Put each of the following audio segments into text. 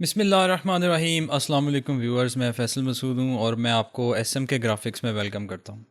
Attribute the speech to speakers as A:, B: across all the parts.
A: بسم اللہ الرحمن الرحیم۔ السلام علیکم ویورز، میں فیصل مسعود ہوں اور میں آپ کو ایس ایم کے گرافکس میں ویلکم کرتا ہوں۔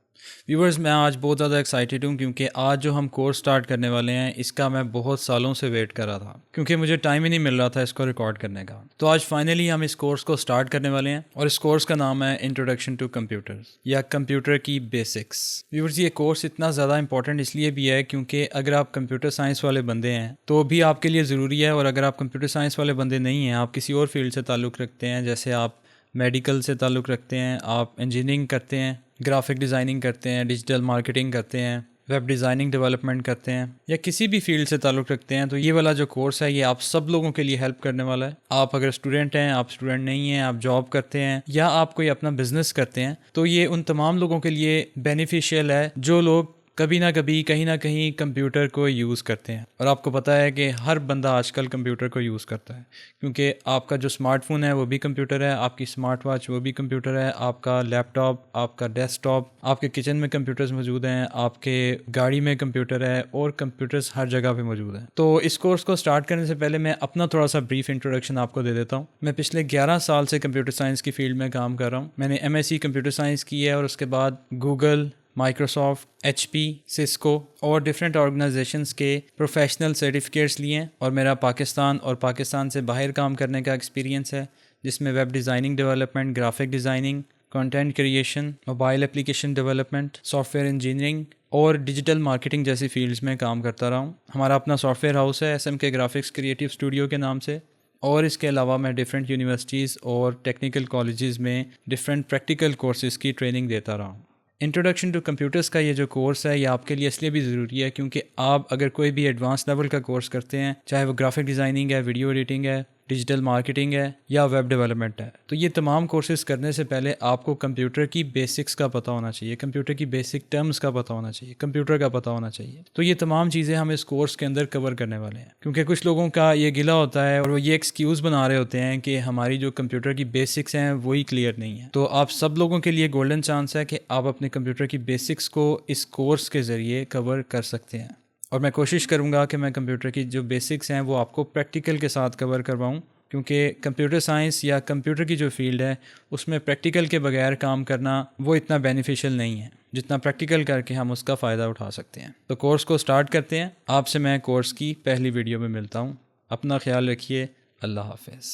A: ویورز، میں آج بہت زیادہ ایکسائٹیڈ ہوں کیونکہ آج جو ہم کورس سٹارٹ کرنے والے ہیں اس کا میں بہت سالوں سے ویٹ کر رہا تھا کیونکہ مجھے ٹائم ہی نہیں مل رہا تھا اس کو ریکارڈ کرنے کا۔ تو آج فائنلی ہم اس کورس کو سٹارٹ کرنے والے ہیں اور اس کورس کا نام ہے انٹروڈکشن ٹو کمپیوٹرز یا کمپیوٹر کی بیسکس۔ ویورز، یہ کورس اتنا زیادہ امپورٹنٹ اس لیے بھی ہے کیونکہ اگر آپ کمپیوٹر سائنس والے بندے ہیں تو بھی آپ کے لیے ضروری ہے، اور اگر آپ کمپیوٹر سائنس والے بندے نہیں ہیں، آپ کسی اور فیلڈ سے تعلق رکھتے ہیں، جیسے آپ میڈیکل سے تعلق رکھتے ہیں، آپ انجینئرنگ کرتے ہیں، گرافک ڈیزائننگ کرتے ہیں، ڈیجیٹل مارکیٹنگ کرتے ہیں، ویب ڈیزائننگ ڈیولپمنٹ کرتے ہیں، یا کسی بھی فیلڈ سے تعلق رکھتے ہیں، تو یہ والا جو کورس ہے یہ آپ سب لوگوں کے لیے ہیلپ کرنے والا ہے۔ آپ اگر اسٹوڈنٹ ہیں، آپ اسٹوڈنٹ نہیں ہیں، آپ جاب کرتے ہیں یا آپ کوئی اپنا بزنس کرتے ہیں، تو یہ ان تمام لوگوں کے لیے بینیفیشیل ہے جو لوگ کبھی نہ کبھی کہیں نہ کہیں کمپیوٹر کو یوز کرتے ہیں۔ اور آپ کو پتہ ہے کہ ہر بندہ آج کل کمپیوٹر کو یوز کرتا ہے، کیونکہ آپ کا جو اسمارٹ فون ہے وہ بھی کمپیوٹر ہے، آپ کی اسمارٹ واچ وہ بھی کمپیوٹر ہے، آپ کا لیپ ٹاپ، آپ کا ڈیسک ٹاپ، آپ کے کچن میں کمپیوٹرز موجود ہیں، آپ کے گاڑی میں کمپیوٹر ہے، اور کمپیوٹرز ہر جگہ پہ موجود ہیں۔ تو اس کورس کو سٹارٹ کرنے سے پہلے میں اپنا تھوڑا سا بریف انٹروڈکشن آپ کو دے دیتا ہوں۔ میں پچھلے 11 سال سے کمپیوٹر سائنس کی فیلڈ میں کام کر رہا ہوں۔ میں نے M S C computer science کی ہے اور اس کے بعد Google, Microsoft, H P, Cisco اور ڈفرینٹ آرگنائزیشنس کے پروفیشنل سرٹیفکیٹس لیے ہیں، اور میرا پاکستان اور پاکستان سے باہر کام کرنے کا ایکسپیرینس ہے، جس میں web designing development, graphic designing, content creation, mobile application development, soft ware engineering اور ڈیجیٹل مارکیٹنگ جیسی فیلڈز میں کام کرتا رہا ہوں۔ ہمارا اپنا سافٹ ویئر ہاؤس ہے ایس ایم کے گرافکس کریٹو اسٹوڈیو کے نام سے، اور اس کے علاوہ میں ڈفرینٹ یونیورسٹیز اور ٹیکنیکل کالجز میں ڈفرینٹ پریکٹیکل کورسز کی ٹریننگ دیتا رہا ہوں۔ انٹروڈکشن ٹو کمپیوٹرز کا یہ جو کورس ہے یہ آپ کے لیے اس لیے بھی ضروری ہے کیونکہ آپ اگر کوئی بھی ایڈوانس لیول کا کورس کرتے ہیں، چاہے وہ گرافک ڈیزائننگ ہے، ویڈیو ایڈیٹنگ ہے، ڈیجیٹل مارکیٹنگ ہے یا ویب ڈیولپمنٹ ہے، تو یہ تمام کورسز کرنے سے پہلے آپ کو کمپیوٹر کی بیسکس کا پتہ ہونا چاہیے، کمپیوٹر کی بیسک ٹرمز کا پتہ ہونا چاہیے، کمپیوٹر کا پتہ ہونا چاہیے۔ تو یہ تمام چیزیں ہم اس کورس کے اندر کور کرنے والے ہیں، کیونکہ کچھ لوگوں کا یہ گلہ ہوتا ہے اور وہ یہ ایکسکیوز بنا رہے ہوتے ہیں کہ ہماری جو کمپیوٹر کی بیسکس ہیں وہی کلیئر نہیں ہیں۔ تو آپ سب لوگوں کے لیے گولڈن چانس ہے کہ آپ اپنے کمپیوٹر کی بیسکس کو اس کورس کے ذریعے کور کر سکتے ہیں، اور میں کوشش کروں گا کہ میں کمپیوٹر کی جو بیسکس ہیں وہ آپ کو پریکٹیکل کے ساتھ کور کرواؤں، کیونکہ کمپیوٹر سائنس یا کمپیوٹر کی جو فیلڈ ہے اس میں پریکٹیکل کے بغیر کام کرنا وہ اتنا بینیفیشیل نہیں ہے جتنا پریکٹیکل کر کے ہم اس کا فائدہ اٹھا سکتے ہیں۔ تو کورس کو سٹارٹ کرتے ہیں۔ آپ سے میں کورس کی پہلی ویڈیو میں ملتا ہوں۔ اپنا خیال رکھیے۔ اللہ حافظ۔